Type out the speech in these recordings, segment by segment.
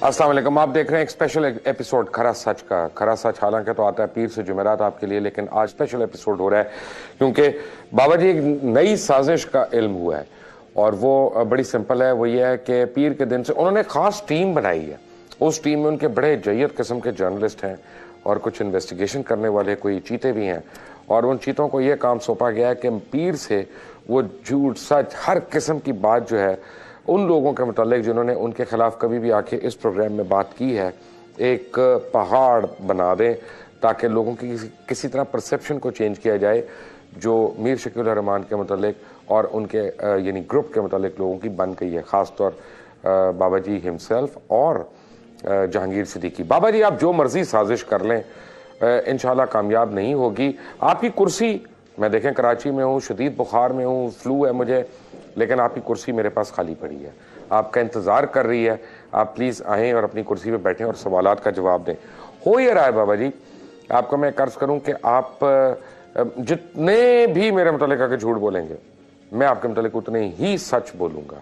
अस्सलाम वालेकुम। आप देख रहे हैं एक स्पेशल एपिसोड खरा सच का। खरा सच हालांकि तो आता है पीर से जुमेरात आपके लिए, लेकिन आज स्पेशल एपिसोड हो रहा है क्योंकि बाबा जी एक नई साजिश का इल्म हुआ है और वो बड़ी सिंपल है। वो ये है कि पीर के दिन से उन्होंने खास टीम बनाई है। उस टीम में उनके बड़े जय्यद किस्म के जर्नलिस्ट हैं और कुछ इन्वेस्टिगेशन करने वाले कोई चीते भी हैं, और उन चीतों को यह काम सौंपा गया है कि पीर से वो झूठ सच हर किस्म की बात जो है उन लोगों के मुतालिक जिन्होंने उनके खिलाफ कभी भी आके इस प्रोग्राम में बात की है, एक पहाड़ बना दें ताकि लोगों की किसी तरह परसेप्शन को चेंज किया जाए जो मीर शकील रहमान के मुतालिक और उनके यानी ग्रुप के मुतालिक लोगों की बन गई है, ख़ासतौर बाबा जी हिमसेल्फ और जहांगीर सिद्दीकी। बाबा जी आप जो मर्जी साजिश कर लें इंशाल्लाह कामयाब नहीं होगी। आपकी कुर्सी, मैं देखें कराची में हूँ, शदीद बुखार में हूँ, फ्लू है मुझे, लेकिन आपकी कुर्सी मेरे पास खाली पड़ी है, आपका इंतज़ार कर रही है। आप प्लीज़ आएँ और अपनी कुर्सी पे बैठें और सवालात का जवाब दें। हो ये रहा है बाबा जी, आपको मैं कर्ज करूं कि आप जितने भी मेरे मुतालिक आके झूठ बोलेंगे मैं आपके मुतालिक उतने ही सच बोलूँगा।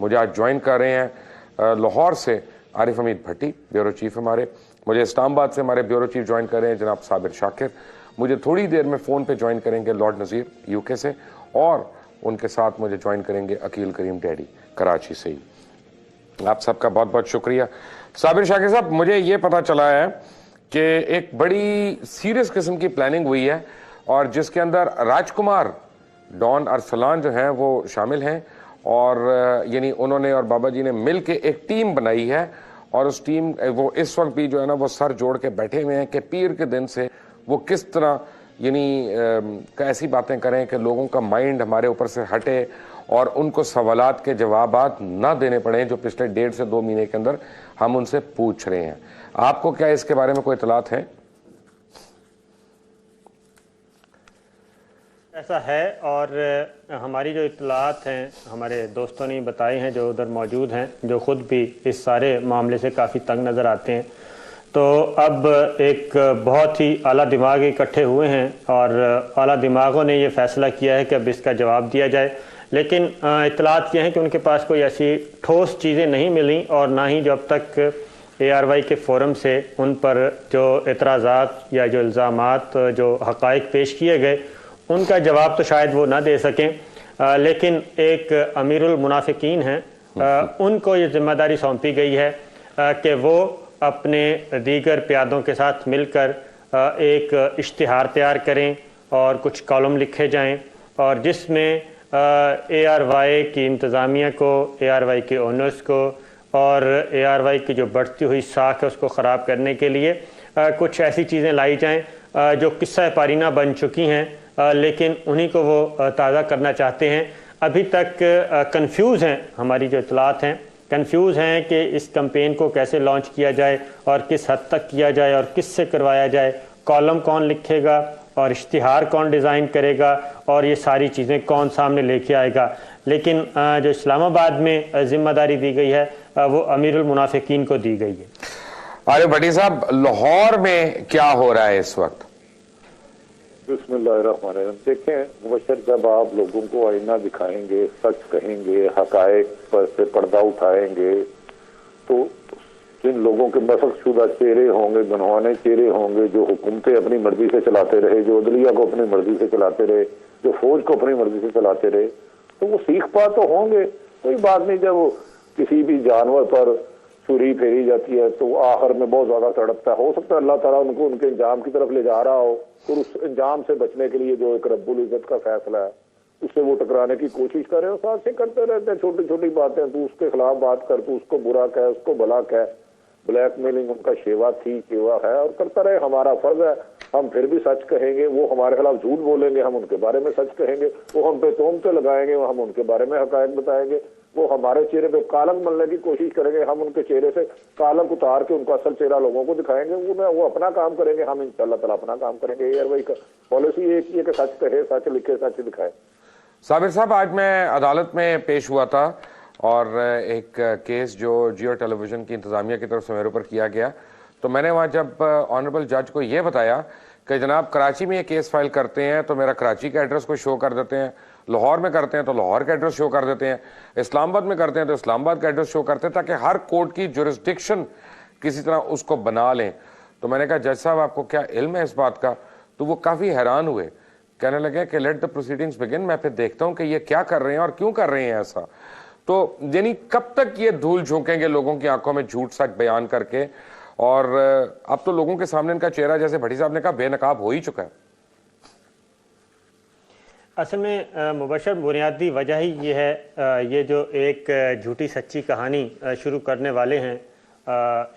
मुझे आज ज्वाइन कर रहे हैं लाहौर से आरिफ हमीद भट्टी, ब्यूरो चीफ हमारे। मुझे इस्लामाबाद से हमारे ब्यूरो चीफ ज्वाइन कर रहे हैं जनाब साबिर शाकिर। मुझे थोड़ी देर में फ़ोन पे ज्वाइन करेंगे लॉर्ड नज़ीर यूके से, और उनके साथ मुझे ज्वाइन करेंगे अकील करीम डैडी कराची से ही। आप सबका बहुत बहुत शुक्रिया। साबिर शाकिर साहब, मुझे ये पता चला है कि एक बड़ी सीरियस किस्म की प्लानिंग हुई है और जिसके अंदर राजकुमार डॉन अरसलान जो हैं वो शामिल हैं, और यानी उन्होंने और बाबा जी ने मिल के एक टीम बनाई है, और उस टीम वो इस वक्त भी जो है ना वो सर जोड़ के बैठे हुए हैं कि पीर के दिन से वो किस तरह यानी ऐसी बातें करें कि लोगों का माइंड हमारे ऊपर से हटे और उनको सवालात के जवाबात ना देने पड़े जो पिछले 1.5 से 2 महीने के अंदर हम उनसे पूछ रहे हैं। आपको क्या इसके बारे में कोई इतलात है? ऐसा है, और हमारी जो इतलात हैं हमारे दोस्तों ने बताए हैं जो उधर मौजूद हैं, जो ख़ुद भी इस सारे मामले से काफ़ी तंग नज़र आते हैं। तो अब एक बहुत ही आला दिमाग इकट्ठे हुए हैं और आला दिमागों ने ये फ़ैसला किया है कि अब इसका जवाब दिया जाए। लेकिन इतलात ये हैं कि उनके पास कोई ऐसी ठोस चीज़ें नहीं मिली, और ना ही जो अब तक ARY के फ़ोरम से उन पर जो एतराज़ात या जो इल्ज़ामात जो हक़ाइक़ पेश किए गए उनका जवाब तो शायद वो ना दे सकें। लेकिन एक अमीरुल मुनाफिकीन हैं, उनको ये ज़िम्मेदारी सौंपी गई है कि वो अपने दीगर प्यादों के साथ मिलकर एक इश्तिहार तैयार करें और कुछ कॉलम लिखे जाएं, और जिसमें ARY की इंतज़ामिया को, ARY के ओनर्स को और ARY की जो बढ़ती हुई साख है उसको ख़राब करने के लिए कुछ ऐसी चीज़ें लाई जाएं जो किस्सा पारीना बन चुकी हैं, लेकिन उन्हीं को वो ताज़ा करना चाहते हैं। अभी तक कंफ्यूज हैं, हमारी जो इतलात हैं कंफ्यूज हैं कि इस कैंपेन को कैसे लॉन्च किया जाए और किस हद तक किया जाए और किस से करवाया जाए, कॉलम कौन लिखेगा और इश्तिहार कौन डिज़ाइन करेगा और ये सारी चीज़ें कौन सामने लेके आएगा। लेकिन जो इस्लामाबाद में जिम्मेदारी दी गई है वो अमीरुल मुनाफिकीन को दी गई है। अरे भट्टी साहब, लाहौर में क्या हो रहा है इस वक्त? बिस्मिल्लाहिर्रहमानिर्रहीम। देखें मुबशर, जब आप लोगों को आईना दिखाएंगे, सच कहेंगे, हकायक पर से पर्दा उठाएंगे, तो जिन लोगों के मसकशुदा चेहरे होंगे, गुनहाने चेहरे होंगे, जो हुकूमतें अपनी मर्जी से चलाते रहे, जो अदलिया को अपनी मर्जी से चलाते रहे, जो फौज को अपनी मर्जी से चलाते रहे, तो वो सीख पा तो होंगे। कोई बात नहीं, जब किसी भी जानवर पर छुरी फेरी जाती है तो आखिर में बहुत ज्यादा तड़पता है। हो सकता है अल्लाह ताला उनको उनके इंजाम की तरफ ले जा रहा हो, और उस इंजाम से बचने के लिए जो एक रब्बुल इज्जत का फैसला है उससे वो टकराने की कोशिश कर रहे हो। साथ से करते रहते हैं छोटी छोटी बातें, तू उसके खिलाफ बात कर, तू उसको बुरा कह, उसको भला कह। ब्लैकमेलिंग उनका शेवा थी, शेवा है, और करता रहे। हमारा फर्ज है, हम फिर भी सच कहेंगे। वो हमारे खिलाफ झूठ बोलेंगे, हम उनके बारे में सच कहेंगे। वो हम पे तोहमतें लगाएंगे, हम उनके बारे में हकायक बताएंगे। वो हमारे चेहरे पे कालंक मलने की कोशिश करेंगे, हम उनके चेहरे से कालंक उतार के उनका असल चेहरा लोगों को दिखाएंगे। वो अपना काम करेंगे, हम इंशाअल्लाह ताला अपना काम करेंगे। ARY का पॉलिसी एक ही है कि सच कहे, सच लिखे, सच दिखाए। साबिर साहब, आज मैं अदालत में पेश हुआ था और एक केस जो जियो टेलीविजन की इंतजामिया की तरफ से मेरे ऊपर किया गया, तो मैंने वहाँ जब ऑनरेबल जज को ये बताया कि जनाब कराची में ये केस फाइल करते हैं तो मेरा कराची का एड्रेस को शो कर देते हैं, लाहौर में करते हैं तो लाहौर का एड्रेस शो कर देते हैं, इस्लामाबाद में करते हैं तो इस्लामाबाद का एड्रेस शो करते हैं, ताकि हर कोर्ट की जुरिस्डिक्शन किसी तरह उसको बना लें। तो मैंने कहा जज साहब आपको क्या इल्म है इस बात का? तो वो काफ़ी हैरान हुए, कहने लगे कि लेट द प्रोसीडिंग्स बिगिन, मैं फिर देखता हूँ कि ये क्या कर रहे हैं और क्यों कर रहे हैं ऐसा। तो यानी कब तक ये धूल झोंकेंगे लोगों की आंखों में झूठ सच बयान करके, और अब तो लोगों के सामने इनका चेहरा, जैसे भट्टी साहब ने कहा, बेनकाब हो ही चुका है। असल में मुबशर बुनियादी वजह ही ये है, ये जो एक झूठी सच्ची कहानी शुरू करने वाले हैं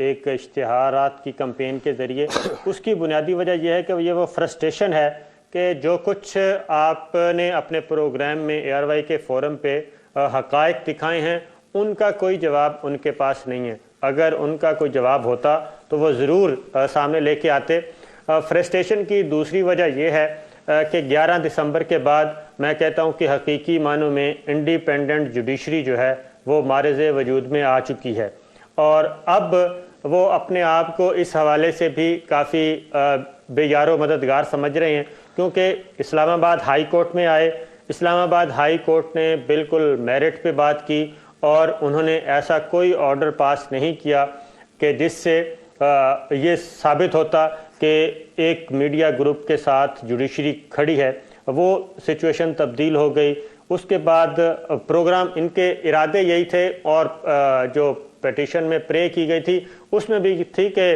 एक इश्तिहारात की कैंपेन के ज़रिए, उसकी बुनियादी वजह यह है कि ये वो फ्रस्ट्रेशन है कि जो कुछ आपने अपने प्रोग्राम में ARY के फोरम पे हक़ाइक़ दिखाए हैं उनका कोई जवाब उनके पास नहीं है। अगर उनका कोई जवाब होता तो वो ज़रूर सामने लेके आते। फ्रस्ट्रेशन की दूसरी वजह यह है कि 11 दिसंबर के बाद मैं कहता हूँ कि हकीकी मानों में इंडिपेंडेंट जुडिशरी जो है वो मारिज़ वजूद में आ चुकी है, और अब वो अपने आप को इस हवाले से भी काफ़ी बेयारो मददगार समझ रहे हैं, क्योंकि इस्लामाबाद हाई कोर्ट में आए, इस्लामाबाद हाई कोर्ट ने बिल्कुल मेरिट पे बात की और उन्होंने ऐसा कोई ऑर्डर पास नहीं किया कि जिससे ये साबित होता कि एक मीडिया ग्रुप के साथ जुडिशरी खड़ी है। वो सिचुएशन तब्दील हो गई। उसके बाद प्रोग्राम, इनके इरादे यही थे, और जो पिटीशन में प्रे की गई थी उसमें भी थी कि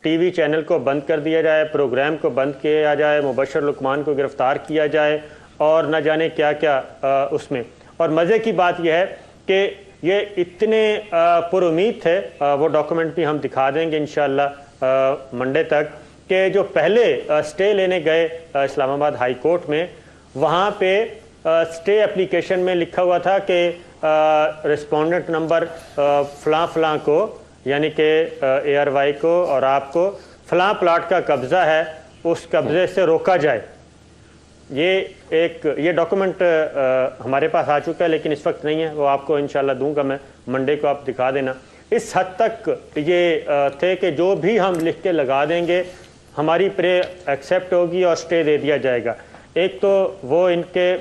टीवी चैनल को बंद कर दिया जाए, प्रोग्राम को बंद किया जाए, मुबशर लुकमान को गिरफ्तार किया जाए और न जाने क्या क्या उसमें। और मज़े की बात यह है कि ये इतने पुरुमीद थे, वो डॉक्यूमेंट भी हम दिखा देंगे इंशाअल्लाह मंडे तक, कि जो पहले स्टे लेने गए इस्लामाबाद हाई कोर्ट में, वहाँ पे स्टे एप्लीकेशन में लिखा हुआ था कि रिस्पोंडेंट नंबर फ़लाँ फ़लाँ को, यानी कि ARY को और आपको फ़लाँ प्लाट का कब्ज़ा है, उस कब्ज़े से रोका जाए। ये डॉक्यूमेंट हमारे पास आ चुका है, लेकिन इस वक्त नहीं है, वो आपको इंशाल्लाह दूंगा मैं मंडे को, आप दिखा देना। इस हद तक ये थे कि जो भी हम लिख के लगा देंगे हमारी प्रे एक्सेप्ट होगी और स्टे दे दिया जाएगा। एक तो वो इनके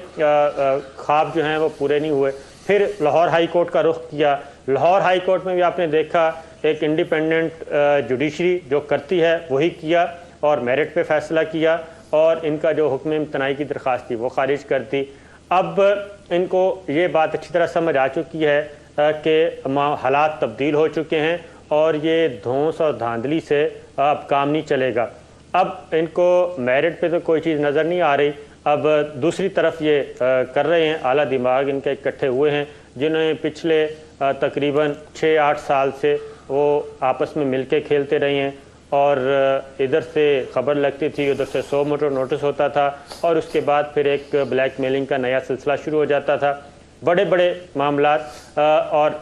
ख्वाब जो हैं वो पूरे नहीं हुए। फिर लाहौर हाई कोर्ट का रुख किया। लाहौर हाई कोर्ट में भी आपने देखा एक इंडिपेंडेंट जुडिशरी जो करती है वही किया और मेरिट पे फैसला किया, और इनका जो हुक्म इम्तनाई की दरख्वास्त थी वो खारिज कर दी। अब इनको ये बात अच्छी तरह समझ आ चुकी है कि हालात तब्दील हो चुके हैं और ये धौंस और धांधली से अब काम नहीं चलेगा। अब इनको मेरिट पे तो कोई चीज़ नज़र नहीं आ रही। अब दूसरी तरफ ये कर रहे हैं, आला दिमाग इनके इकट्ठे हुए हैं जिन्होंने पिछले तकरीबन 6-8 साल से वो आपस में मिलके खेलते रहे हैं, और इधर से खबर लगती थी, उधर से 100 मोटर नोटिस होता था, और उसके बाद फिर एक ब्लैकमेलिंग का नया सिलसिला शुरू हो जाता था। बड़े बड़े मामलात। और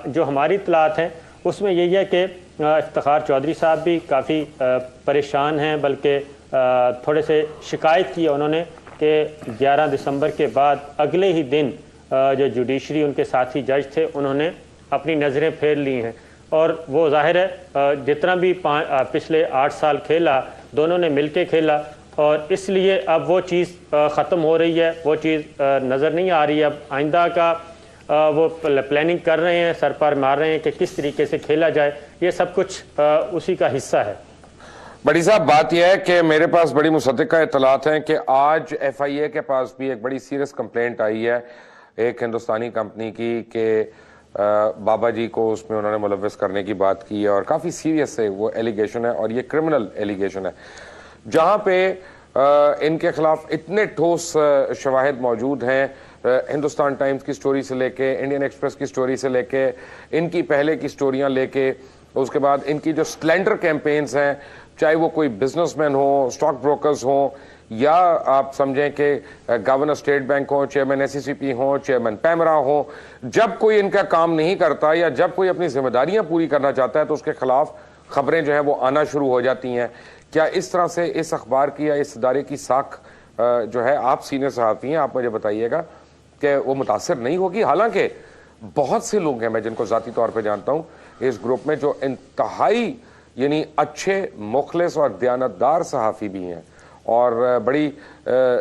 जो हमारी इत्तलात हैं उसमें यही है कि इफ्तिखार चौधरी साहब भी काफ़ी परेशान हैं, बल्कि थोड़े से शिकायत की उन्होंने कि 11 दिसंबर के बाद अगले ही दिन जो जुडिशरी उनके साथी जज थे उन्होंने अपनी नज़रें फेर ली हैं, और वो जाहिर है जितना भी पिछले 8 साल खेला दोनों ने मिलके खेला, और इसलिए अब वो चीज़ ख़त्म हो रही है, वो चीज़ नज़र नहीं आ रही है। अब आइंदा का वो प्लानिंग कर रहे हैं, सर पर मार रहे हैं कि किस तरीके से खेला जाए। ये सब कुछ उसी का हिस्सा है। बड़ी साहब, बात यह है कि मेरे पास बड़ी मुसद्दिक़ा इत्तलात हैं कि आज FIA के पास भी एक बड़ी सीरियस कंप्लेंट आई है एक हिंदुस्तानी कंपनी की कि बाबा जी को उसमें उन्होंने मुलव्वस करने की बात की है, और काफ़ी सीरियस है वो एलिगेशन है, और ये क्रिमिनल एलिगेशन है, जहाँ पे इनके खिलाफ इतने ठोस शवाहिद मौजूद हैं। हिंदुस्तान टाइम्स की स्टोरी से लेके, इंडियन एक्सप्रेस की स्टोरी से लेके, इनकी पहले की स्टोरियाँ लेके, उसके बाद इनकी जो स्लेंडर कैंपेन्स हैं, चाहे वो कोई बिजनेसमैन हो, स्टॉक ब्रोकर्स हों, या आप समझें कि गवर्नर स्टेट बैंक हो, चेयरमैन SCCP हो, चेयरमैन पैमरा हो, जब कोई इनका काम नहीं करता या जब कोई अपनी जिम्मेदारियां पूरी करना चाहता है तो उसके खिलाफ खबरें जो है वो आना शुरू हो जाती हैं। क्या इस तरह से इस अखबार की या इस इदारे की साख जो है, आप सीनियर सहाफ़ी हैं, आप मुझे बताइएगा कि वो मुतासर नहीं होगी? हालांकि बहुत से लोग हैं, मैं जिनको ज़ाती तौर पर जानता हूँ इस ग्रुप में, जो इंतहाई यानी अच्छे मुखलिस और दयानतदार सहाफ़ी भी हैं, और बड़ी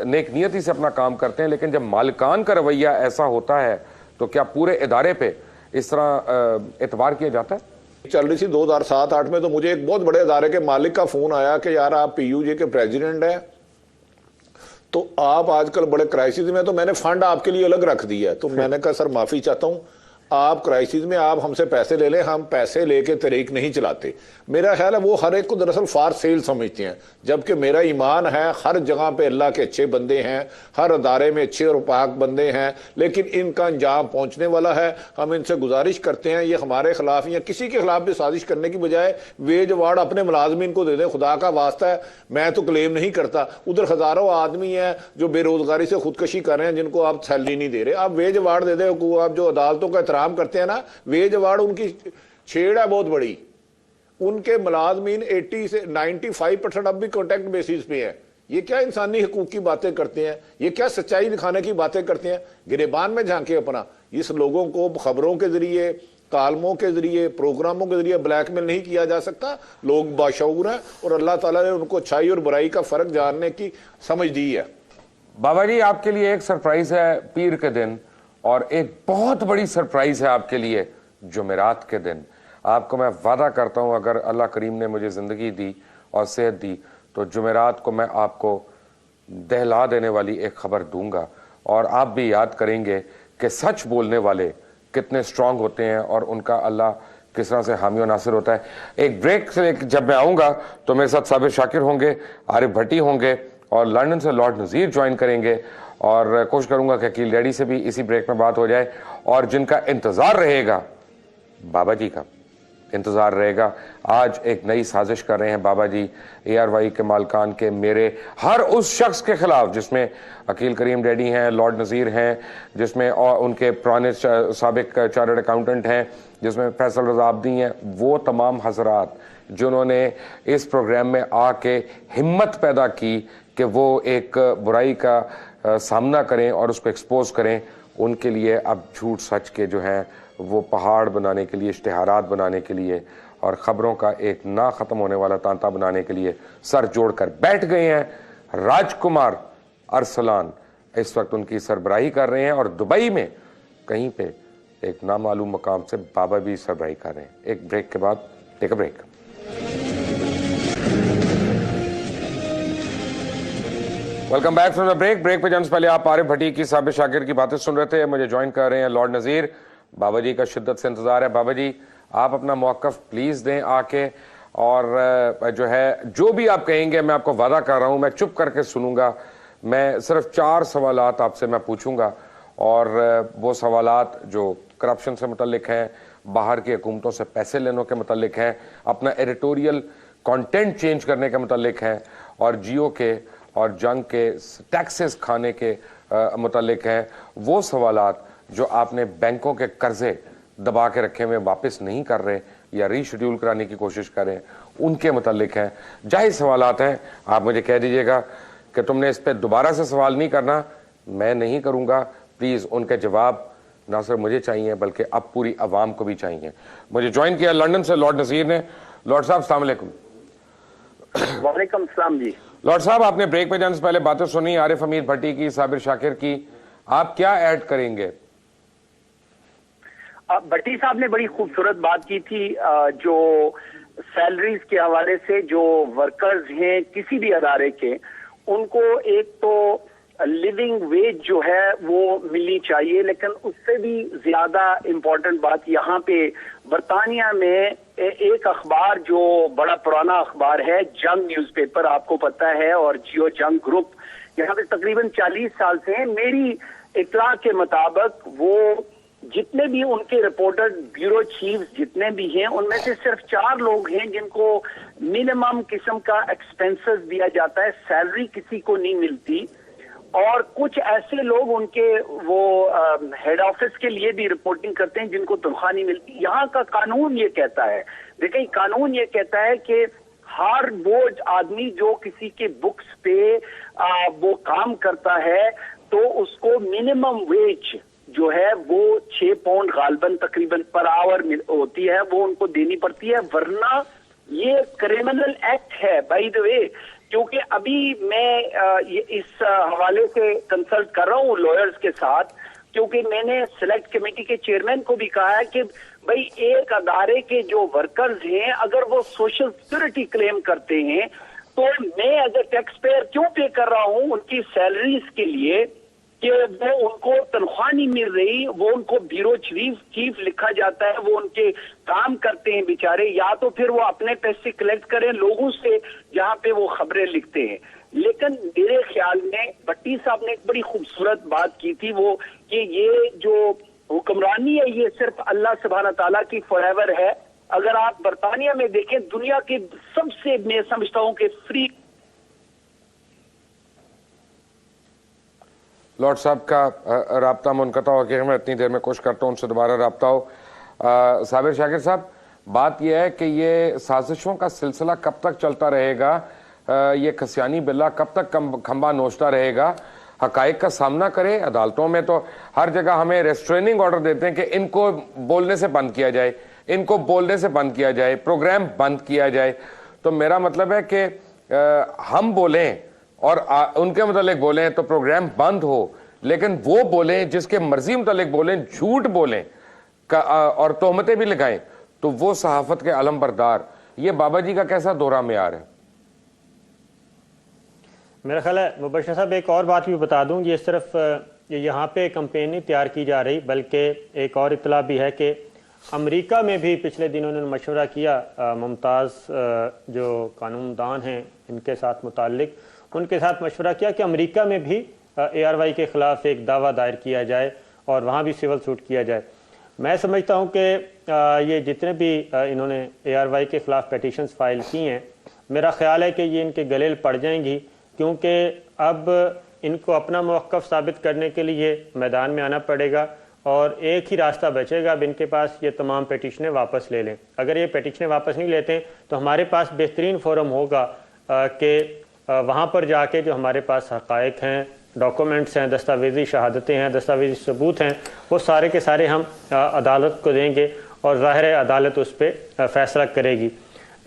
नेक नियति से अपना काम करते हैं, लेकिन जब मालिकान का रवैया ऐसा होता है तो क्या पूरे इदारे पे इस तरह एतबार किया जाता है? चल रही थी 2007-8 में, तो मुझे एक बहुत बड़े इदारे के मालिक का फोन आया कि यार आप पीयूजे के प्रेसिडेंट हैं, तो आप आजकल बड़े क्राइसिस में, तो मैंने फंड आपके लिए अलग रख दिया है। तो मैंने कहा सर माफी चाहता हूं, आप क्राइसिस में आप हमसे पैसे ले लें, हम पैसे लेके तरीक नहीं चलाते। मेरा ख्याल है वो हर एक को दरअसल फार सेल समझते हैं, जबकि मेरा ईमान है हर जगह पे अल्लाह के अच्छे बंदे हैं, हर अदारे में अच्छे और पाक बंदे हैं, लेकिन इनका अंजाम पहुंचने वाला है। हम इनसे गुजारिश करते हैं ये हमारे खिलाफ या किसी के खिलाफ भी साजिश करने की बजाय वेज अवार्ड अपने मुलाजमीन को दे दें। खुदा का वास्ता है, मैं तो क्लेम नहीं करता, उधर हजारों आदमी हैं जो बेरोजगारी से खुदकशी कर रहे हैं, जिनको आप सैलरी नहीं दे रहे, आप वेज अवार्ड दे दें। आप जो अदालतों का एहतराम करते हैं ना, वेज अवार्ड उनकी छेड़ है बहुत बड़ी। उनके मुलाजमीन 80 से 95% अब भी कॉन्ट्रैक्ट बेसिस पे है। ये क्या इंसानी हकूक की बातें करते हैं, ये क्या सच्चाई दिखाने की बातें करते हैं। गिरेबान में झांके अपना। इस लोगों को खबरों के जरिए, कालमों के जरिए, प्रोग्रामों के जरिए ब्लैकमेल नहीं किया जा सकता। लोग बाशऊर हैं और अल्लाह ताला ने उनको अच्छाई और बुराई का फर्क जानने की समझ दी है। बाबा जी, आपके लिए एक सरप्राइज है पीर के दिन, और एक बहुत बड़ी सरप्राइज है आपके लिए जुमेरात के दिन। आपको मैं वादा करता हूं, अगर अल्लाह करीम ने मुझे जिंदगी दी और सेहत दी तो जुमेरात को मैं आपको दहला देने वाली एक खबर दूंगा, और आप भी याद करेंगे कि सच बोलने वाले कितने स्ट्रांग होते हैं और उनका अल्लाह किस तरह से हामी और नासिर होता है। एक ब्रेक से जब मैं आऊंगा तो मेरे साथ साबिर शाकिर होंगे, आरिफ भट्टी होंगे, और लंदन से लॉर्ड नज़ीर ज्वाइन करेंगे, और कोशिश करूंगा कि अकील डैडी से भी इसी ब्रेक में बात हो जाए। और जिनका इंतजार रहेगा, बाबा जी का इंतजार रहेगा। आज एक नई साजिश कर रहे हैं बाबा जी ARY के मालकान के, मेरे हर उस शख्स के खिलाफ जिसमें अकील करीम डैडी हैं, लॉर्ड नज़ीर हैं, जिसमें और उनके पुराने साबिक चार्टर्ड अकाउंटेंट हैं, जिसमें फैसल रज़ा अब्दी हैं। वो तमाम हजरात जिन्होंने इस प्रोग्राम में आके हिम्मत पैदा की कि वो एक बुराई का सामना करें और उसको एक्सपोज करें, उनके लिए अब झूठ सच के जो हैं वो पहाड़ बनाने के लिए, इश्तिहारात बनाने के लिए और ख़बरों का एक ना ख़त्म होने वाला तांता बनाने के लिए सर जोड़कर बैठ गए हैं। राजकुमार अरसलान इस वक्त उनकी सरबराही कर रहे हैं, और दुबई में कहीं पे एक नामालूम मकाम से बाबा भी सरबराही कर रहे हैं। एक ब्रेक के बाद, take a break. Welcome back from the break. Break पे जाने से पहले आप आरिफ भट्टी की साबिर शाकिर की बातें सुन रहे थे। मुझे ज्वाइन कर रहे हैं लॉर्ड नज़ीर। बाबा जी का शिद्दत से इंतजार है। बाबा जी, आप अपना मौक़िफ़ प्लीज दें आके, और जो है जो भी आप कहेंगे मैं आपको वादा कर रहा हूं मैं चुप करके सुनूंगा। मैं सिर्फ 4 सवालात आपसे मैं पूछूंगा, और वो सवालात जो करप्शन से मुतल्लिक हैं, बाहर की हुकूमतों से पैसे लेने के मुतल्लिक हैं, अपना एडिटोरियल कंटेंट चेंज करने के मुतल्लिक हैं, और जियो के और जंग के टैक्सेस खाने के मुतल्लिक हैं। वो सवालात जो आपने बैंकों के कर्जे दबा के रखे हुए वापस नहीं कर रहे या रीशेड्यूल कराने की कोशिश कर रहे हैं, उनके मुतल्लिक हैं। जाहिर सवालात हैं, आप मुझे कह दीजिएगा कि तुमने इस पर दोबारा से सवाल नहीं करना, मैं नहीं करूंगा। प्लीज़ उनके जवाब ना सिर्फ मुझे चाहिए बल्कि अब पूरी आवाम को भी चाहिए। मुझे ज्वाइन किया लंदन से लॉर्ड नज़ीर ने। लॉर्ड साहब अस्सलाम वालेकुम। वालेकुम सलाम जी। लॉर्ड साहब, आपने ब्रेक पे जाने से पहले बातें सुनी आरिफ हमीद भट्टी की, साबिर शाकिर की, आप क्या ऐड करेंगे? भट्टी साहब ने बड़ी खूबसूरत बात की थी, जो सैलरीज के हवाले से जो वर्कर्स हैं किसी भी अदारे के, उनको एक तो लिविंग वेज जो है वो मिलनी चाहिए, लेकिन उससे भी ज्यादा इम्पोर्टेंट बात यहाँ पे बरतानिया में एक अखबार जो बड़ा पुराना अखबार है, जंग न्यूज़पेपर, आपको पता है, और जियो जंग ग्रुप यहाँ पे तकरीबन 40 साल से है। मेरी इत्तला के मुताबिक वो जितने भी उनके रिपोर्टर, ब्यूरो चीफ्स जितने भी हैं, उनमें से सिर्फ 4 लोग हैं जिनको मिनिमम किस्म का एक्सपेंसेस दिया जाता है, सैलरी किसी को नहीं मिलती। और कुछ ऐसे लोग उनके वो हेड ऑफिस के लिए भी रिपोर्टिंग करते हैं जिनको तनख्वाह नहीं मिलती। यहाँ का कानून ये कहता है, देखिए कानून ये कहता है कि हर वो आदमी जो किसी के बुक्स पे वो काम करता है तो उसको मिनिमम वेज जो है वो 6 पाउंड गालबन तकरीबन पर आवर होती है, वो उनको देनी पड़ती है, वरना ये क्रिमिनल एक्ट है। बाय द वे, क्योंकि अभी मैं इस हवाले से कंसल्ट कर रहा हूँ लॉयर्स के साथ, क्योंकि मैंने सिलेक्ट कमेटी के चेयरमैन को भी कहा है कि भाई एक अदारे के जो वर्कर्स हैं अगर वो सोशल सिक्योरिटी क्लेम करते हैं तो मैं एज ए टैक्स पेयर क्यों पे कर रहा हूं उनकी सैलरीज के लिए कि वो उनको तनख्वाह नहीं मिल रही, वो उनको ब्यूरो चीफ लिखा जाता है, वो उनके काम करते हैं बेचारे, या तो फिर वो अपने पैसे कलेक्ट करें लोगों से जहां पे वो खबरें लिखते हैं। लेकिन मेरे ख्याल में भट्टी साहब ने एक बड़ी खूबसूरत बात की थी, वो कि ये जो हुक्मरानी है ये सिर्फ अल्लाह सुब्हाना ताला की फॉरएवर है। अगर आप बरतानिया में देखें, दुनिया के सबसे, मैं समझता हूं कि फ्री लॉर्ड साहब का राब्ता मुनक़ता हो गया। मैं इतनी देर में कोशिश करता हूँ उनसे दोबारा राब्ता हो। साबिर शाकिर साहब, बात यह है कि ये साजिशों का सिलसिला कब तक चलता रहेगा, ये खसियानी बिल्ला कब तक खंबा नोचता रहेगा, हकाइक का सामना करे। अदालतों में तो हर जगह हमें रेस्ट्रेनिंग ऑर्डर देते हैं कि इनको बोलने से बंद किया जाए, इनको बोलने से बंद किया जाए, प्रोग्राम बंद किया जाए। तो मेरा मतलब है कि हम बोलें और उनके मुतालिक बोलें तो प्रोग्राम बंद हो, लेकिन वो बोलें जिसके मर्जी मुतालिक बोलें, झूठ बोलें और तोहमतें भी लगाएं, तो वो सहाफत के अलम बरदार। ये बाबा जी का कैसा दौरा मेयार है? मेरा ख्याल है मुबश्शिर साहब एक और बात भी बता दूं, ये सिर्फ यहाँ पे कंपेन नहीं तैयार की जा रही, बल्कि एक और इतला भी है कि अमेरिका में भी पिछले दिनों उन्होंने मशवरा किया मुमताज़ जो कानूनदान हैं इनके साथ मुताल्लिक, उनके साथ मशवरा किया कि अमेरिका में भी ARY के ख़िलाफ़ एक दावा दायर किया जाए और वहाँ भी सिविल सूट किया जाए। मैं समझता हूँ कि ये जितने भी इन्होंने ARY के ख़िलाफ़ पेटिशंस फाइल की हैं, मेरा ख़्याल है कि ये इनके गले पड़ जाएंगी, क्योंकि अब इनको अपना मौक़िफ़ साबित करने के लिए मैदान में आना पड़ेगा और एक ही रास्ता बचेगा, अब इनके पास ये तमाम पेटिशनें वापस ले लें। अगर ये पेटिशनें वापस नहीं लेते तो हमारे पास बेहतरीन फोरम होगा कि वहाँ पर जाके जो हमारे पास हक़ाइक़ हैं, डॉक्यूमेंट्स हैं, दस्तावेज़ी शहादतें हैं, दस्तावेज़ी सबूत हैं, वो सारे के सारे हम अदालत को देंगे और ज़ाहिर है अदालत उस पर फ़ैसला करेगी।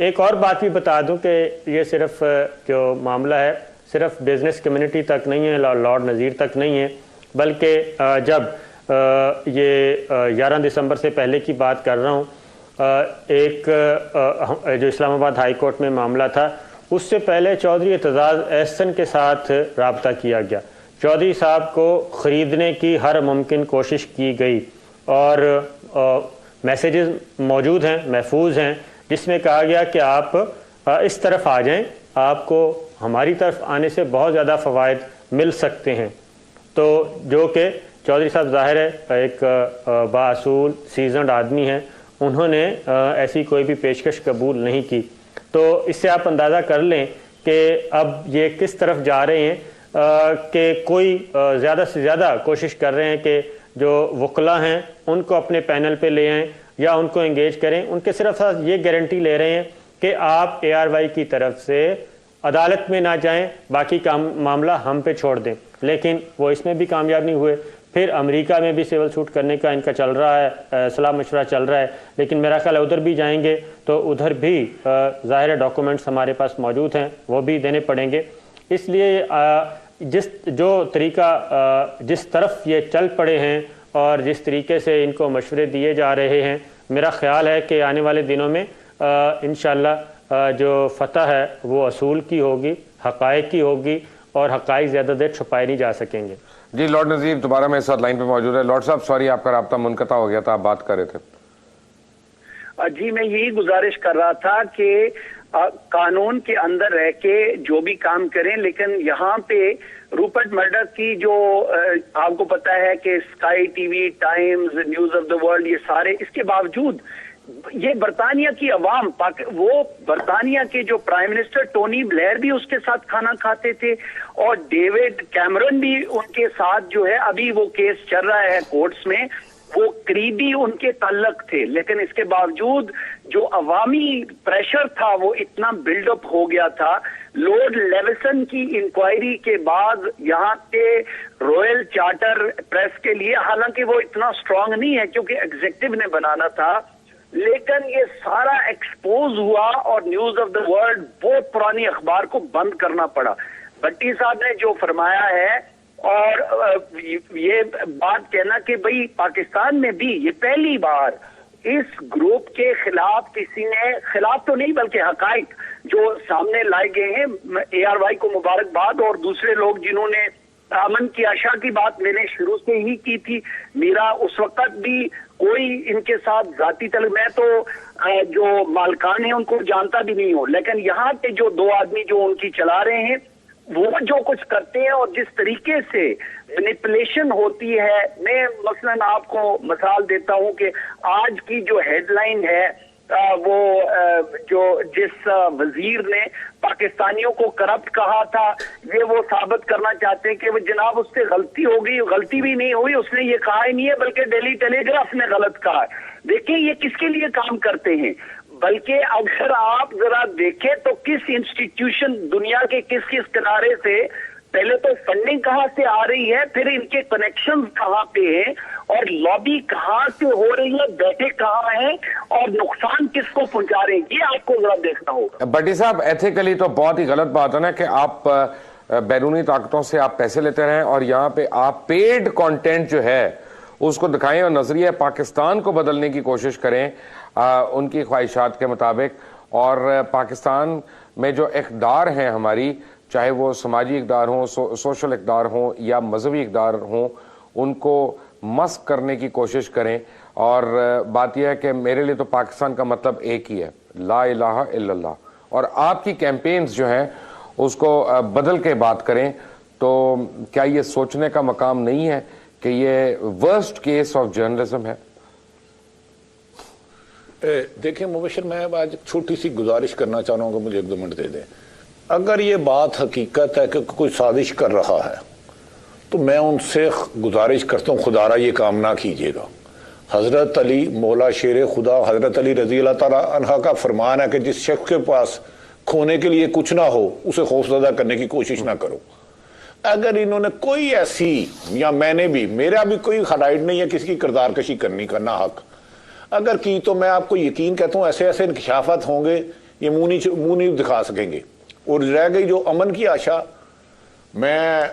एक और बात भी बता दूं कि ये सिर्फ जो मामला है सिर्फ बिज़नेस कम्युनिटी तक नहीं है, लॉर्ड नज़ीर तक नहीं है, बल्कि जब ये 11 दिसंबर से पहले की बात कर रहा हूँ, एक जो इस्लामाबाद हाई कोर्ट में मामला था, उससे पहले चौधरी एतजाज़ एहसन के साथ रब्ता किया गया। चौधरी साहब को ख़रीदने की हर मुमकिन कोशिश की गई और मैसेजेस मौजूद हैं, महफूज हैं, जिसमें कहा गया कि आप इस तरफ आ जाएं, आपको हमारी तरफ आने से बहुत ज़्यादा फ़वाइद मिल सकते हैं। तो जो कि चौधरी साहब ज़ाहिर है एक बाअसूल सीजनड आदमी हैं, उन्होंने ऐसी कोई भी पेशकश कबूल नहीं की। तो इससे आप अंदाज़ा कर लें कि अब ये किस तरफ जा रहे हैं कि कोई ज़्यादा से ज़्यादा कोशिश कर रहे हैं कि जो वकला हैं उनको अपने पैनल पे ले आएँ या उनको एंगेज करें। उनके सिर्फ साथ ये गारंटी ले रहे हैं कि आप ARY की तरफ से अदालत में ना जाएं, बाकी काम मामला हम पे छोड़ दें, लेकिन वो इसमें भी कामयाब नहीं हुए। फिर अमेरिका में भी सिविल सूट करने का इनका चल रहा है, सलाह मशवरा चल रहा है, लेकिन मेरा ख्याल है उधर भी जाएंगे तो उधर भी ज़ाहिर है डॉक्यूमेंट्स हमारे पास मौजूद हैं, वो भी देने पड़ेंगे। इसलिए जिस तरफ ये चल पड़े हैं और जिस तरीके से इनको मशवरे दिए जा रहे हैं, मेरा ख्याल है कि आने वाले दिनों में इंशाअल्लाह जो फतह है वो असूल की होगी, हक़ाइक़ की होगी और हक़ाइक़ ज़्यादा देर छुपाए नहीं जा सकेंगे। जी लॉर्ड नज़ीर दोबारा मेरे साथ लाइन पे मौजूद है। लॉर्ड साहब सॉरी आपका राब्ता मुनक़ता हो गया था, आप बात कर रहे थे। जी मैं यही गुजारिश कर रहा था कि कानून के अंदर रह के जो भी काम करें, लेकिन यहाँ पे रूपर्ट मर्डोक की जो आपको पता है कि sky TV, times, news of the world, ये सारे, इसके बावजूद ये बरतानिया की अवाम, वो बरतानिया के जो प्राइम मिनिस्टर टोनी ब्लेयर भी उसके साथ खाना खाते थे और डेविड कैमरन भी उनके साथ जो है, अभी वो केस चल रहा है कोर्ट्स में, वो करीबी उनके ताल्लुक थे। लेकिन इसके बावजूद जो अवामी प्रेशर था वो इतना बिल्डअप हो गया था। लॉर्ड लेविसन की इंक्वायरी के बाद यहाँ पे रॉयल चार्टर प्रेस के लिए, हालांकि वो इतना स्ट्रांग नहीं है क्योंकि एग्जीक्यूटिव ने बनाना था, लेकिन ये सारा एक्सपोज हुआ और न्यूज ऑफ द वर्ल्ड बहुत पुरानी अखबार को बंद करना पड़ा। भट्टी साहब ने जो फरमाया है और ये बात कहना कि भाई पाकिस्तान में भी ये पहली बार इस ग्रुप के खिलाफ किसी ने, खिलाफ तो नहीं बल्कि हकाइक जो सामने लाए गए हैं, ARY को मुबारकबाद और दूसरे लोग जिन्होंने अमन की आशा की बात मैंने शुरू से ही की थी। मेरा उस वक्त भी कोई इनके साथ जाती तलक, मैं तो जो मालकान है उनको जानता भी नहीं हूं, लेकिन यहाँ के जो दो आदमी जो उनकी चला रहे हैं वो जो कुछ करते हैं और जिस तरीके से मैनिपुलेशन होती है, मैं मसलन आपको मिसाल देता हूं कि आज की जो हेडलाइन है वो जो जिस वजीर ने पाकिस्तानियों को करप्ट कहा था, ये वो साबित करना चाहते हैं कि वो जनाब उससे गलती हो गई, गलती भी नहीं हुई, उसने ये कहा ही नहीं है बल्कि डेली टेलीग्राफ ने गलत कहा। देखिए ये किसके लिए काम करते हैं, बल्कि अगर आप जरा देखें तो किस इंस्टीट्यूशन दुनिया के किस किस किनारे से पहले तो फंडिंग कहां से आ रही है, फिर इनके कनेक्शंस कहां पे हैं और लॉबी कहां से हो रही है, बैठे कहां हैं और नुकसान किसको पहुंचा रहे हैं, ये आपको जरा देखना होगा। भट्टी साहब एथिकली तो बहुत ही गलत बात है ना कि आप बैरूनी ताकतों से आप पैसे लेते रहें और यहाँ पे आप पेड कंटेंट जो है उसको दिखाएं और नजरिया पाकिस्तान को बदलने की कोशिश करें उनकी ख्वाहिशात के मुताबिक। और पाकिस्तान में जो इक़दार हैं हमारी, चाहे वो समाजी इक़दार हों, सोशल इक़दार हों या मजहबी इक़दार हों, उनको मस्क करने की कोशिश करें। और बात यह है कि मेरे लिए तो पाकिस्तान का मतलब एक ही है, ला इलाहा इल्लल्लाह, और आपकी कैंपेन्स जो हैं उसको बदल के बात करें। तो क्या ये सोचने का मकाम नहीं है कि ये वर्स्ट केस ऑफ जर्नलिज्म है? देखिए मुबशर, मैं आज छोटी सी गुजारिश करना चाह रहा हूँ कि मुझे 1-2 मिनट दे दें। अगर ये बात हकीकत है कि कोई साजिश कर रहा है तो मैं उनसे गुजारिश करता हूँ खुदारा ये काम ना कीजिएगा। हज़रत अली मौला शेर खुदा हज़रत अली रज़ी अल्लाह ताला अन्हा का फरमान है कि जिस शख्स के पास खोने के लिए कुछ ना हो उसे खौफज़दा करने की कोशिश ना करो। अगर इन्होंने कोई ऐसी, या मैंने भी, मेरा भी कोई राइट नहीं है किसी की किरदार कशी करने का, ना हक, अगर की तो मैं आपको यकीन कहता हूँ ऐसे ऐसे इंकशाफात होंगे ये मुंह नहीं दिखा सकेंगे। और रह गई जो अमन की आशा, मैं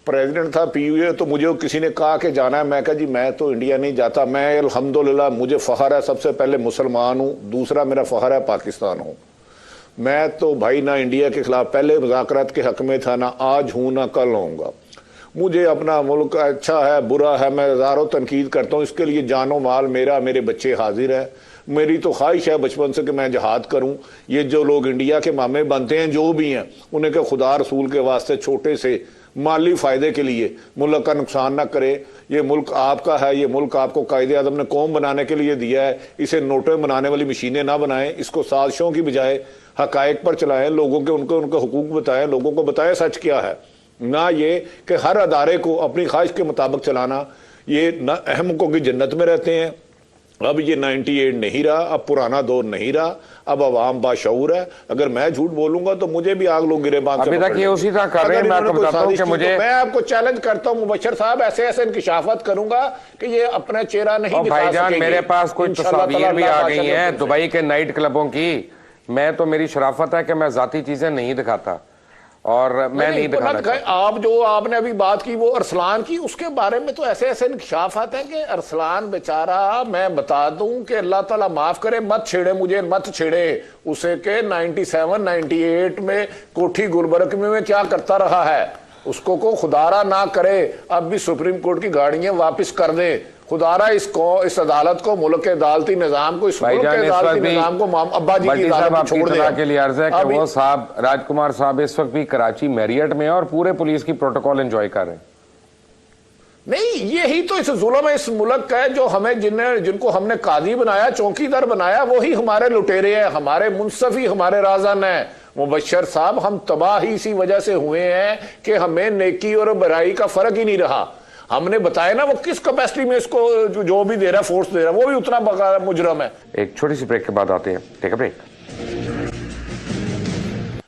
प्रेसिडेंट था PUA तो मुझे किसी ने कहा कि जाना है, मैं कहा जी मैं तो इंडिया नहीं जाता, मैं अल्हम्दुलिल्लाह मुझे फ़ख्र है, सबसे पहले मुसलमान हूँ, दूसरा मेरा फ़ख्र है पाकिस्तान हूँ। मैं तो भाई ना इंडिया के खिलाफ पहले मुज़ाकरात के हक में था, ना आज हूँ ना कल होऊंगा। मुझे अपना मुल्क अच्छा है बुरा है मैं हज़ारों तनकीद करता हूँ, इसके लिए जानो माल मेरा, मेरे बच्चे हाजिर है। मेरी तो ख्वाहिश है बचपन से कि मैं जहाद करूं। ये जो लोग इंडिया के मामे बनते हैं जो भी हैं, उन्हें के खुदा रसूल के वास्ते छोटे से माली फ़ायदे के लिए मुल्क का नुकसान ना करे। ये मुल्क आपका है, ये मुल्क आपको कायदे आज़म ने कौम बनाने के लिए दिया है, इसे नोटें बनाने वाली मशीनें ना बनाएं, इसको साजिशों की बजाय हकायक पर चलाएं, लोगों के उनके हुकूक बताएं, लोगों को बताएं सच क्या है, ना ये कि हर अदारे को अपनी ख्वाहिश के मुताबिक चलाना। ये ना अहमकों की जन्नत में रहते हैं। अब ये 98 नहीं रहा, अब पुराना दौर नहीं रहा, अब अवाम बाशऊर है। अगर मैं झूठ बोलूंगा तो मुझे भी आग लोग गिरेबान अभी तक ये उसी तरह कर रहे हैं। मैं आपको बताता हूं कि मुझे, मैं आपको चैलेंज करता हूं मुबशर साहब, ऐसे ऐसे इंकिशाफात करूंगा कि ये अपना चेहरा नहीं दिखा भाईजान सकेंगे। मेरे पास कोई तस्वीर भी आ गई हैं दुबई के नाइट क्लबों की। मैं तो, मेरी शराफत है कि मैं जाती चीजें नहीं दिखाता और मैं नहीं दिखाना चाहता। आप जो आपने अभी बात की वो अरसलान की, उसके बारे में तो ऐसे ऐसे इंकशाफ आते हैं कि अरसलान बेचारा, मैं बता दूं कि अल्लाह ताला माफ करे, मत छेड़े मुझे, मत छेड़े उसे के 97-98 में कोठी गुलबर्ग में क्या करता रहा है, उसको को खुदारा ना करे। अब भी सुप्रीम कोर्ट की गाड़ियां वापस कर दे, खुदारा इस अदालत को, मुल्क के अदालती निजाम को, इस मुल्क के अदालती निजाम को अब्बा जी की अदालत को छोड़ दे। के लिए अर्ज है कि वो साहब राजकुमार साहब इस वक्त भी कराची मैरियट में और पूरे पुलिस की प्रोटोकॉल एंजॉय कर रहे हैं। नहीं, यही तो इस जुल्म है इस मुल्क का है, जो हमें जिनको हमने कादी बनाया, चौकीदार बनाया, वही हमारे लुटेरे हैं, हमारे मुंसफ ही हमारे राजन है। मुबशर साहब, हम तबाह ही इसी वजह से हुए हैं कि हमें नेकी और बुराई का फर्क ही नहीं रहा। हमने बताया ना वो किस कैपेसिटी में इसको जो भी दे रहा है, फोर्स दे रहा है, वो भी उतना मुजरम है। एक छोटी सी ब्रेक के बाद आते हैं, टेक अ ब्रेक।